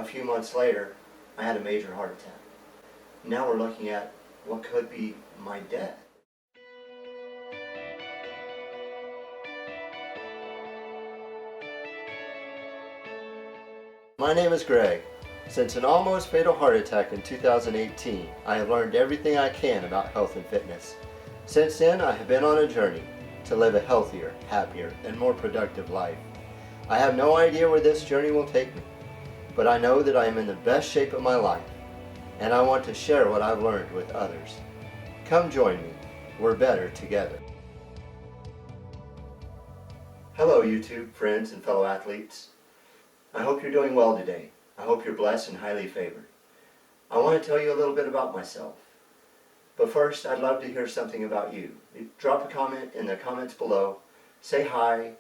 A few months later, I had a major heart attack. Now we're looking at what could be my death. My name is Greg. Since an almost fatal heart attack in 2018, I have learned everything I can about health and fitness. Since then, I have been on a journey to live a healthier, happier, and more productive life. I have no idea where this journey will take me, but I know that I am in the best shape of my life, and I want to share what I've learned with others. Come join me. We're better together. Hello, YouTube friends and fellow athletes. I hope you're doing well today. I hope you're blessed and highly favored. I want to tell you a little bit about myself. But first, I'd love to hear something about you. Drop a comment in the comments below. Say hi.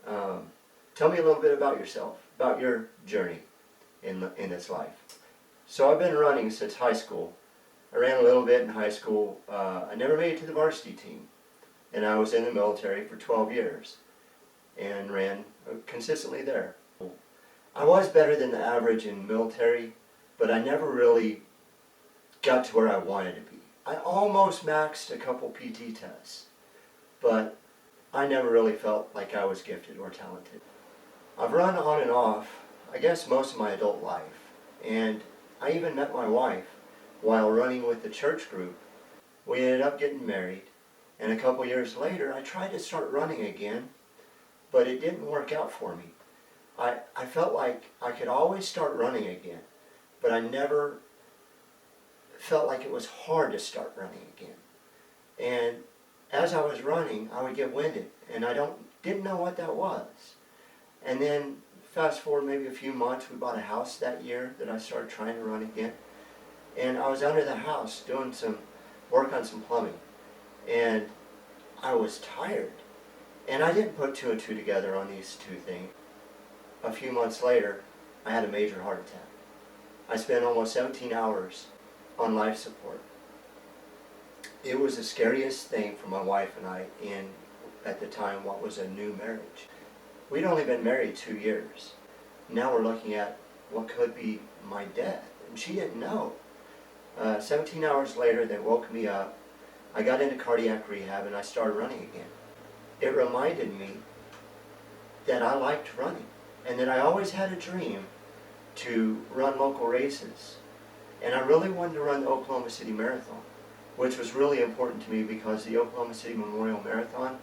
Tell me a little bit about yourself, about your journey in this life. So I've been running since high school. I ran a little bit in high school. I never made it to the varsity team. And I was in the military for 12 years and ran consistently there. I was better than the average in military, but I never really got to where I wanted to be. I almost maxed a couple PT tests, but I never really felt like I was gifted or talented. I've run on and off, I guess, most of my adult life, and I even met my wife while running with the church group. We ended up getting married, and a couple years later I tried to start running again, but it didn't work out for me. I felt like I could always start running again, but I never felt like it was hard to start running again. And as I was running, I would get winded, and I didn't know what that was. And then fast forward maybe a few months, we bought a house that year that I started trying to run again. And I was under the house doing some work on some plumbing, and I was tired. And I didn't put two and two together on these two things. A few months later, I had a major heart attack. I spent almost 17 hours on life support. It was the scariest thing for my wife and I in, at the time, what was a new marriage. We'd only been married 2 years. Now we're looking at what could be my death, and she didn't know. 17 hours later, they woke me up. I got into cardiac rehab and I started running again. It reminded me that I liked running, and that I always had a dream to run local races. And I really wanted to run the Oklahoma City Marathon, which was really important to me because the Oklahoma City Memorial Marathon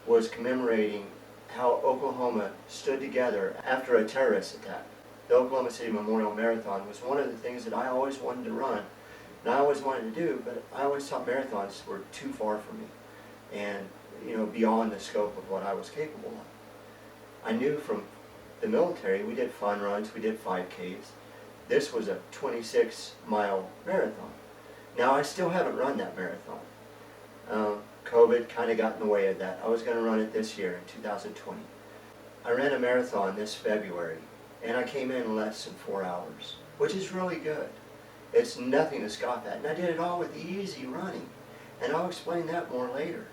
was commemorating how Oklahoma stood together after a terrorist attack. The Oklahoma City Memorial Marathon was one of the things that I always wanted to run, and I always wanted to do, but I always thought marathons were too far for me and beyond the scope of what I was capable of. I knew from the military, we did fun runs, we did 5Ks. This was a 26-mile marathon. Now, I still haven't run that marathon. COVID kind of got in the way of that. I was going to run it this year in 2020. I ran a marathon this February, and I came in less than 4 hours, which is really good. It's nothing to scoff at, and I did it all with easy running, and I'll explain that more later.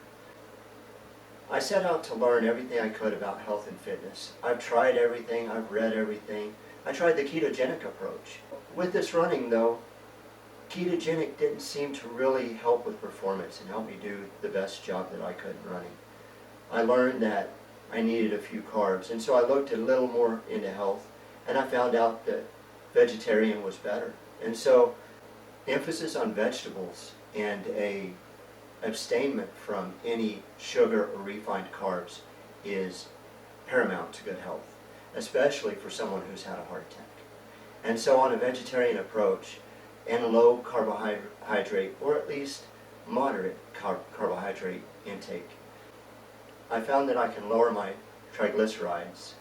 I set out to learn everything I could about health and fitness. I've tried everything, I've read everything. I tried the ketogenic approach. With this running though, ketogenic didn't seem to really help with performance and help me do the best job that I could in running. I learned that I needed a few carbs, and so I looked a little more into health, and I found out that vegetarian was better. And so emphasis on vegetables and a abstainment from any sugar or refined carbs is paramount to good health, especially for someone who's had a heart attack. And so on a vegetarian approach and a low carbohydrate, or at least moderate carbohydrate intake, I found that I can lower my triglycerides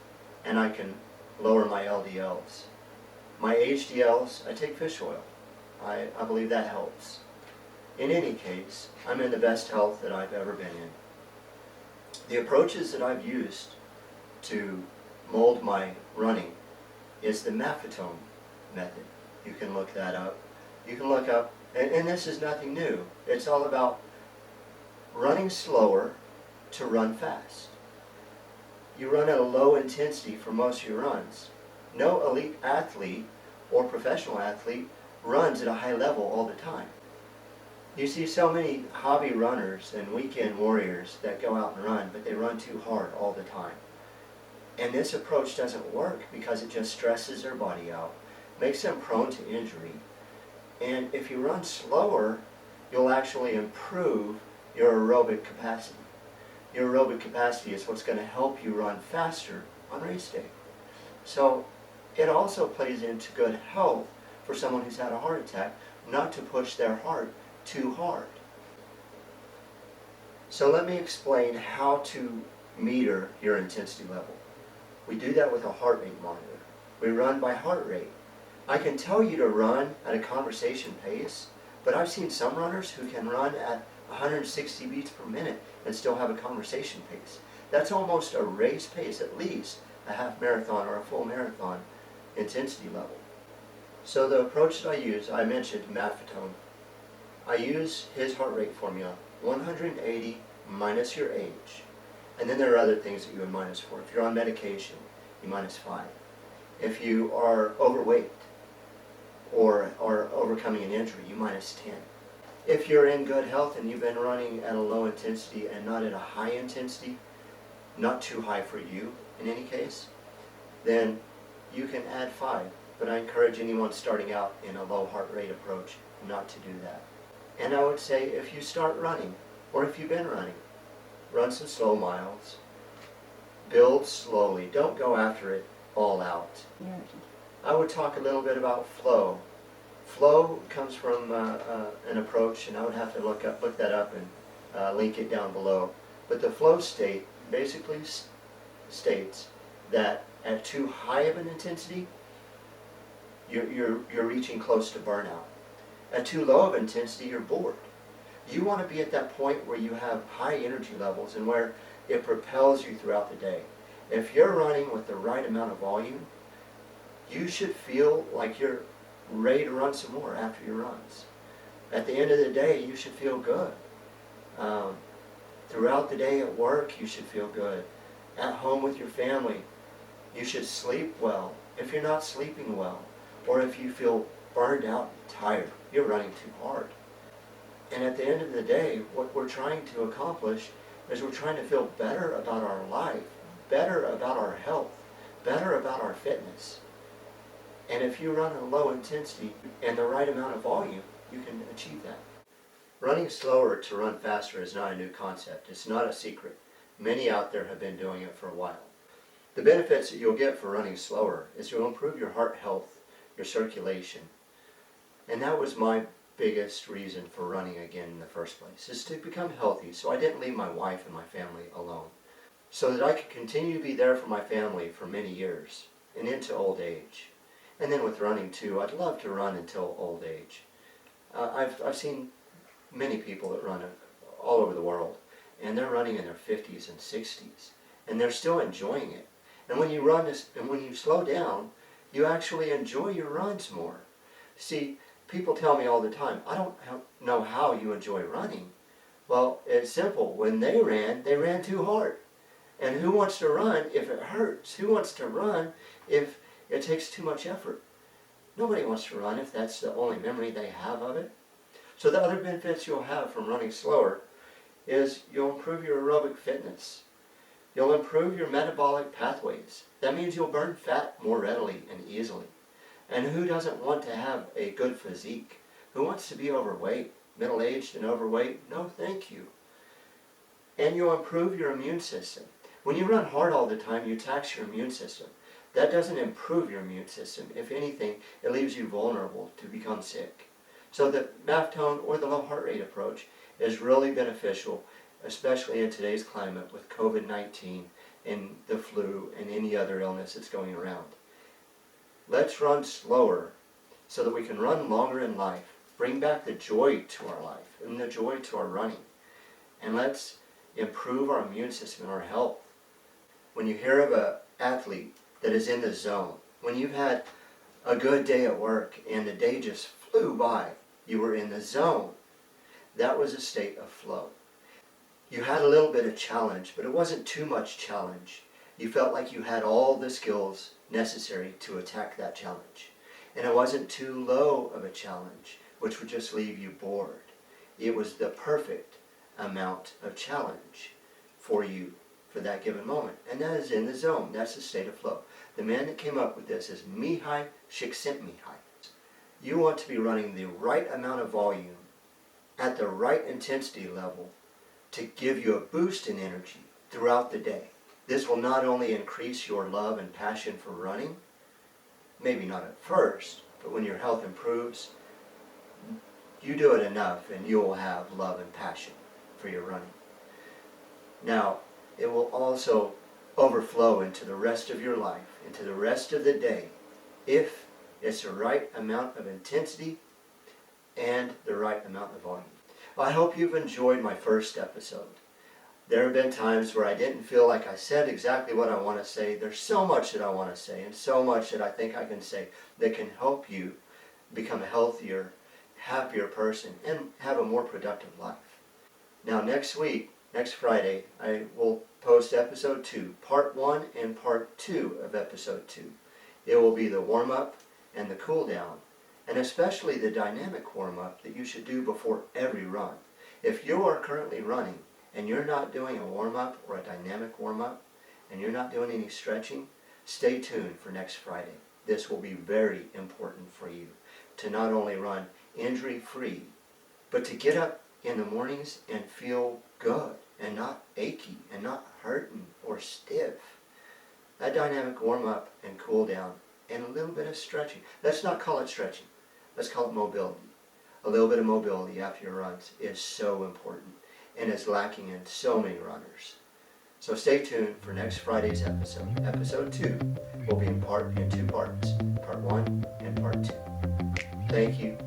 and I can lower my LDLs. My HDLs, I take fish oil. I believe that helps. In any case, I'm in the best health that I've ever been in. The approaches that I've used to mold my running is the Maffetone method. You can look that up. You can look up, and this is nothing new. It's all about running slower to run fast. You run at a low intensity for most of your runs. No elite athlete or professional athlete runs at a high level all the time. You see so many hobby runners and weekend warriors that go out and run, but they run too hard all the time. And this approach doesn't work because it just stresses their body out, makes them prone to injury. And if you run slower, you'll actually improve your aerobic capacity. Your aerobic capacity is what's going to help you run faster on race day. So it also plays into good health for someone who's had a heart attack, not to push their heart too hard. So let me explain how to meter your intensity level. We do that with a heart rate monitor. We run by heart rate. I can tell you to run at a conversation pace, but I've seen some runners who can run at 160 beats per minute and still have a conversation pace. That's almost a race pace, at least a half marathon or a full marathon intensity level. So the approach that I use, I mentioned Maffetone. I use his heart rate formula, 180 minus your age. And then there are other things that you would minus for. If you're on medication, you minus 5. If you are overweight or overcoming an injury, you minus 10. If you're in good health and you've been running at a low intensity and not at a high intensity, not too high for you in any case, then you can add 5. But I encourage anyone starting out in a low heart rate approach not to do that. And I would say if you start running, or if you've been running, run some slow miles. Build slowly. Don't go after it all out. Yeah. I would talk a little bit about flow. Flow comes from an approach, and I would have to look that up and link it down below. But the flow state basically states that at too high of an intensity, you're reaching close to burnout. At too low of intensity, you're bored. You want to be at that point where you have high energy levels and where it propels you throughout the day. If you're running with the right amount of volume, you should feel like you're ready to run some more after your runs. At the end of the day, you should feel good. Throughout the day at work, you should feel good. At home with your family, you should sleep well. If you're not sleeping well, or if you feel burned out and tired, you're running too hard. And at the end of the day, what we're trying to accomplish is we're trying to feel better about our life, better about our health, better about our fitness. And if you run a low intensity and the right amount of volume, you can achieve that. Running slower to run faster is not a new concept. It's not a secret. Many out there have been doing it for a while. The benefits that you'll get for running slower is you'll improve your heart health, your circulation. And that was my biggest reason for running again in the first place, is to become healthy, so I didn't leave my wife and my family alone, so that I could continue to be there for my family for many years and into old age. And then with running too, I'd love to run until old age. I've seen many people that run all over the world, and they're running in their 50s and 60s, and they're still enjoying it. And when you run this, and when you slow down, you actually enjoy your runs more. See, people tell me all the time, I don't know how you enjoy running. Well, it's simple. When they ran too hard. And who wants to run if it hurts? Who wants to run if it takes too much effort? Nobody wants to run if that's the only memory they have of it. So the other benefits you'll have from running slower is you'll improve your aerobic fitness. You'll improve your metabolic pathways. That means you'll burn fat more readily and easily. And who doesn't want to have a good physique? Who wants to be overweight, middle-aged and overweight? No, thank you. And you'll improve your immune system. When you run hard all the time, you tax your immune system. That doesn't improve your immune system. If anything, it leaves you vulnerable to become sick. So the Maffetone or the low heart rate approach is really beneficial, especially in today's climate with COVID-19 and the flu and any other illness that's going around. Let's run slower so that we can run longer in life. Bring back the joy to our life and the joy to our running. And let's improve our immune system and our health. When you hear of an athlete that is in the zone, when you've had a good day at work and the day just flew by, you were in the zone. That was a state of flow. You had a little bit of challenge, but it wasn't too much challenge. You felt like you had all the skills necessary to attack that challenge. And it wasn't too low of a challenge, which would just leave you bored. It was the perfect amount of challenge for you for that given moment. And that is in the zone. That's the state of flow. The man that came up with this is Mihai Csikszentmihalyi. You want to be running the right amount of volume at the right intensity level to give you a boost in energy throughout the day. This will not only increase your love and passion for running, maybe not at first, but when your health improves, you do it enough and you will have love and passion for your running. Now, it will also overflow into the rest of your life, into the rest of the day, if it's the right amount of intensity and the right amount of volume. Well, I hope you've enjoyed my first episode. There have been times where I didn't feel like I said exactly what I want to say. There's so much that I want to say and so much that I think I can say that can help you become a healthier, happier person and have a more productive life. Now next week, next Friday, I will post episode 2, part 1 and part 2 of episode 2. It will be the warm-up and the cool-down, and especially the dynamic warm-up that you should do before every run. If you are currently running and you're not doing a warm-up or a dynamic warm-up, and you're not doing any stretching, stay tuned for next Friday. This will be very important for you to not only run injury-free, but to get up in the mornings and feel good and not achy and not hurting or stiff. That dynamic warm-up and cool-down and a little bit of stretching. Let's not call it stretching. Let's call it mobility. A little bit of mobility after your runs is so important and is lacking in so many runners. So stay tuned for next Friday's episode. Episode 2 will be in 2 parts. Part 1 and part 2. Thank you.